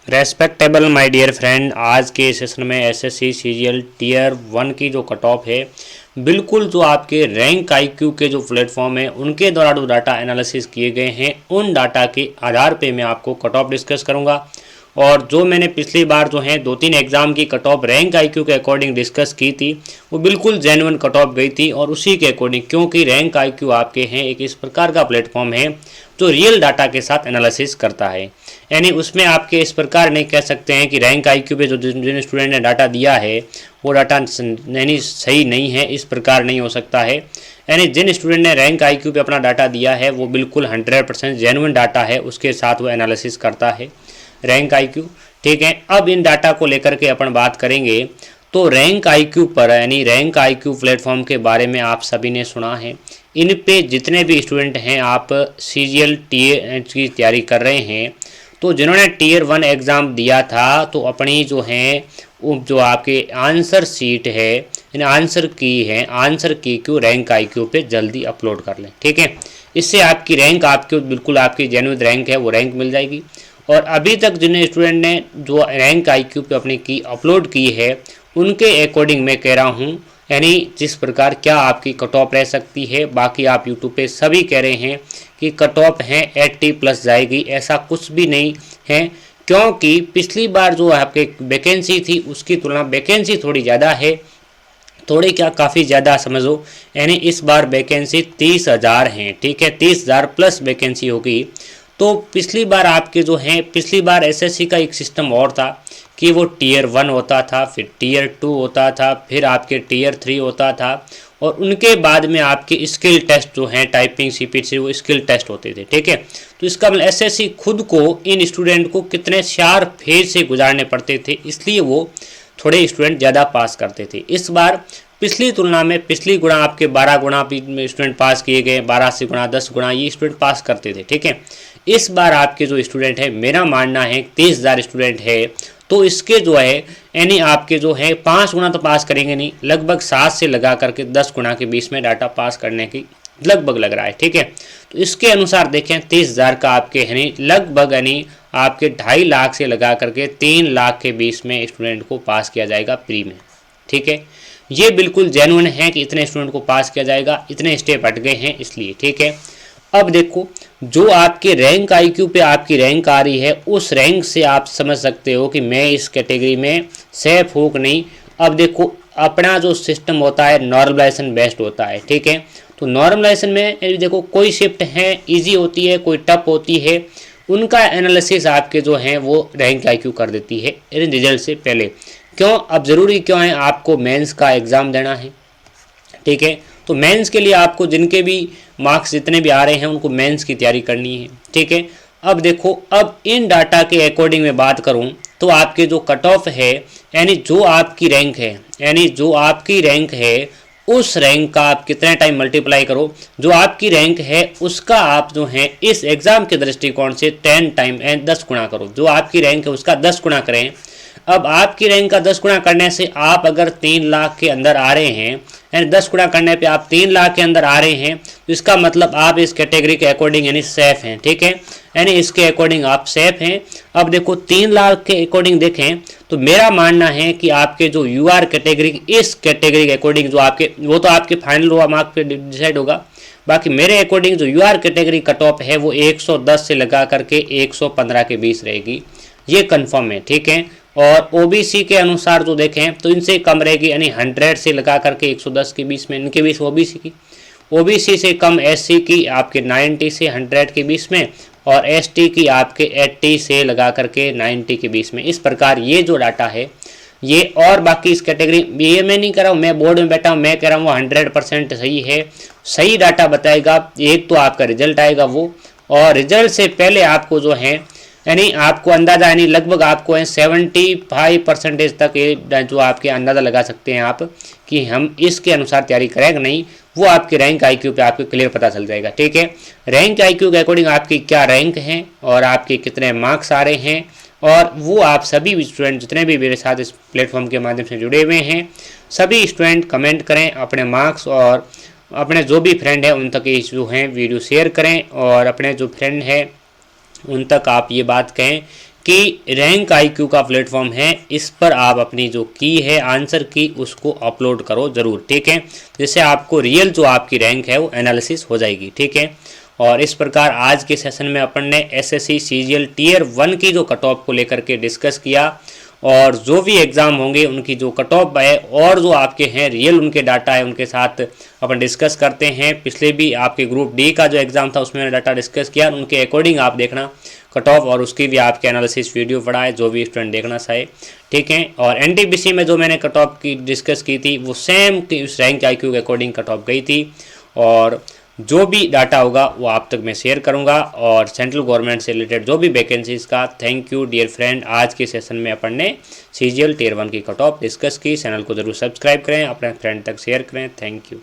Respectable my dear friend, आज के session में एसएससी सीजीएल टीयर 1 की जो कट ऑफ है, बिल्कुल जो आपके रैंक आईक्यू के जो प्लेटफॉर्म है उनके द्वारा जो डाटा एनालिसिस किए गए हैं उन डाटा के आधार पे मैं आपको कट ऑफ डिस्कस करूंगा। और जो मैंने पिछली बार जो है 2-3 एग्ज़ाम की कट ऑफ रैंक आईक्यू के अकॉर्डिंग डिस्कस की थी, वो बिल्कुल जेन्युइन कट ऑफ गई थी। और उसी के अकॉर्डिंग, क्योंकि रैंक आईक्यू आपके हैं एक इस प्रकार का प्लेटफॉर्म है जो रियल डाटा के साथ एनालिसिस करता है, यानी उसमें आपके इस प्रकार नहीं कह सकते हैं कि रैंक आईक्यू पे जो जिन स्टूडेंट ने डाटा दिया है वो डाटा यानी सही नहीं है, इस प्रकार नहीं हो सकता है। यानी जिन स्टूडेंट ने रैंक आईक्यू पे अपना डाटा दिया है वो बिल्कुल 100% जेन्युइन डाटा है, उसके साथ वो एनालिसिस करता है रैंक आईक्यू। ठीक है, अब इन डाटा को लेकर के अपन बात करेंगे। तो रैंक आईक्यू पर यानी रैंक आईक्यू प्लेटफॉर्म के बारे में आप सभी ने सुना है। इन पे जितने भी स्टूडेंट हैं, आप सीजीएल टीए की तैयारी कर रहे हैं, तो जिन्होंने टीयर 1 एग्ज़ाम दिया था तो अपनी जो है जो आपके आंसर सीट है, इन आंसर की क्यों रैंक आईक्यू पे जल्दी अपलोड कर लें। ठीक है, इससे आपकी रैंक आपकी बिल्कुल आपकी जेन्युइन रैंक है वो रैंक मिल जाएगी। और अभी तक जिन स्टूडेंट ने जो रैंक आईक्यू पे अपनी की अपलोड की है उनके अकॉर्डिंग मैं कह रहा हूँ, यानी जिस प्रकार क्या आपकी कट ऑफ रह सकती है। बाकी आप यूट्यूब पे सभी कह रहे हैं कि कट ऑफ है 80+ जाएगी, ऐसा कुछ भी नहीं है, क्योंकि पिछली बार जो आपके वैकेंसी थी उसकी तुलना वैकेंसी थोड़ी ज़्यादा है, थोड़ी क्या काफ़ी ज़्यादा समझो। यानी इस बार वैकेंसी 30,000 हैं। ठीक है, 30,000 प्लस वैकेंसी होगी। तो पिछली बार आपके जो हैं, पिछली बार एसएससी का एक सिस्टम और था कि वो टीयर 1 होता था, फिर टीयर 2 होता था, फिर आपके टीयर 3 होता था, और उनके बाद में आपके स्किल टेस्ट जो हैं टाइपिंग सीपीटी वो स्किल टेस्ट होते थे। ठीक है, तो इसका मतलब एसएससी खुद को इन स्टूडेंट को कितने 4 फेज से गुजारने पड़ते थे, इसलिए वो थोड़े स्टूडेंट ज़्यादा पास करते थे। इस बार पिछली तुलना में पिछली गुणा आपके 12 गुणा स्टूडेंट पास किए गए, 12 से गुणा 10 गुणा ये स्टूडेंट पास करते थे। ठीक है, इस बार आपके जो स्टूडेंट है, मेरा मानना है 30,000 स्टूडेंट है, तो इसके जो है यानी आपके जो है 5 गुना तो पास करेंगे नहीं, लगभग 7 से लगा करके 10 गुना के बीच में डाटा पास करने की लगभग लग रहा है। ठीक है, तो इसके अनुसार देखें 30,000 का आपके यानी लगभग यानी आपके 2.5 लाख से लगा करके 3 लाख के बीच में स्टूडेंट को पास किया जाएगा प्री में। ठीक है, ये बिल्कुल जेन्युइन है कि इतने स्टूडेंट को पास किया जाएगा, इतने स्टेप हट गए हैं इसलिए। ठीक है, अब देखो जो आपके रैंक आईक्यू पे आपकी रैंक आ रही है, उस रैंक से आप समझ सकते हो कि मैं इस कैटेगरी में सेफ हूँ कि नहीं। अब देखो अपना जो सिस्टम होता है नॉर्मलाइजेशन बेस्ड होता है। ठीक है, तो नॉर्मलाइजेशन में देखो कोई शिफ्ट है ईजी होती है, कोई टफ होती है, उनका एनालिसिस आपके जो हैं वो रैंक आईक्यू कर देती है रिजल्ट से पहले। क्यों? अब ज़रूरी क्यों है, आपको मेंस का एग्ज़ाम देना है। ठीक है, तो मेंस के लिए आपको जिनके भी मार्क्स जितने भी आ रहे हैं उनको मेंस की तैयारी करनी है। ठीक है, अब देखो अब इन डाटा के अकॉर्डिंग मैं बात करूं तो आपके जो कट ऑफ है यानी जो आपकी रैंक है, यानी जो आपकी रैंक है उस रैंक का आप कितने टाइम मल्टीप्लाई करो, जो आपकी रैंक है उसका आप जो है इस एग्ज़ाम के दृष्टिकोण से 10 टाइम एंड 10 गुना करो, जो आपकी रैंक है उसका 10 गुना करें। अब आपकी रैंक का 10 गुना करने से आप अगर 3 लाख के अंदर आ रहे हैं, यानी 10 गुना करने पे आप 3 लाख के अंदर आ रहे हैं, तो इसका मतलब आप इस कैटेगरी के अकॉर्डिंग यानी सेफ हैं। ठीक है, यानी इसके अकॉर्डिंग आप सेफ हैं। अब देखो 3 लाख के अकॉर्डिंग देखें तो मेरा मानना है कि आपके जो यूआर कैटेगरी, इस कैटेगरी के अकॉर्डिंग जो आपके वो तो आपके फाइनल मार्क पे डिसाइड होगा, बाकी मेरे अकॉर्डिंग जो यूआर कैटेगरी कट ऑफ है वो 110 से लगा करके 115 के बीच रहेगी, ये कन्फर्म है। ठीक है, और ओबीसी के अनुसार जो देखें तो इनसे कम रहेगी, यानी 100 से लगा करके 110 के बीच में इनके बीच ओबीसी से कम एससी की आपके 90 से 100 के बीच में, और एसटी की आपके 80 से लगा करके 90 के बीच में। इस प्रकार ये जो डाटा है ये, और बाकी इस कैटेगरी ये मैं नहीं कर रहा हूँ, मैं बोर्ड में बैठा हूँ, मैं कह रहा हूँ वो 100% सही है, सही डाटा बताएगा। एक तो आपका रिजल्ट आएगा वो, और रिजल्ट से पहले आपको जो है यानी आपको अंदाज़ा यानी लगभग आपको 75% तक ये जो आपके अंदाज़ा लगा सकते हैं आप कि हम इसके अनुसार तैयारी करें कि नहीं, वो आपके रैंक आईक्यू पे आपको क्लियर पता चल जाएगा। ठीक है, रैंक आईक्यू के अकॉर्डिंग आपकी क्या रैंक है और आपके कितने मार्क्स आ रहे हैं, और वो आप सभी स्टूडेंट जितने भी मेरे साथ इस प्लेटफॉर्म के माध्यम से जुड़े हुए हैं सभी स्टूडेंट कमेंट करें अपने मार्क्स, और अपने जो भी फ्रेंड हैं उन तक ये जो हैं वीडियो शेयर करें, और अपने जो फ्रेंड हैं उन तक आप ये बात कहें कि रैंक आईक्यू का प्लेटफॉर्म है, इस पर आप अपनी जो की है आंसर की उसको अपलोड करो ज़रूर, ठीक है। जिससे आपको रियल जो आपकी रैंक है वो एनालिसिस हो जाएगी, ठीक है। और इस प्रकार आज के सेशन में अपन ने एसएससी सीजीएल टियर 1 की जो कट ऑफ को लेकर के डिस्कस किया, और जो भी एग्ज़ाम होंगे उनकी जो कट ऑफ है और जो आपके हैं रियल उनके डाटा है उनके साथ अपन डिस्कस करते हैं। पिछले भी आपके ग्रुप डी का जो एग्ज़ाम था उसमें मैंने डाटा डिस्कस किया, उनके अकॉर्डिंग आप देखना कट ऑफ, और उसकी भी आपके एनालिसिस वीडियो पड़ा है जो भी स्टूडेंट देखना चाहे, ठीक है। और एनटीपीसी में जो मैंने कट ऑफ की डिस्कस की थी वो सेम उस रैंक आईक्यू के अकॉर्डिंग कट ऑफ गई थी, और जो भी डाटा होगा वो आप तक मैं शेयर करूंगा, और सेंट्रल गवर्नमेंट से रिलेटेड जो भी वैकेंसीज का। Thank you dear friend. आज के सेशन में अपन ने सीजीएल टियर 1 की कट ऑफ डिस्कस की। चैनल को जरूर सब्सक्राइब करें, अपने फ्रेंड तक शेयर करें। Thank you.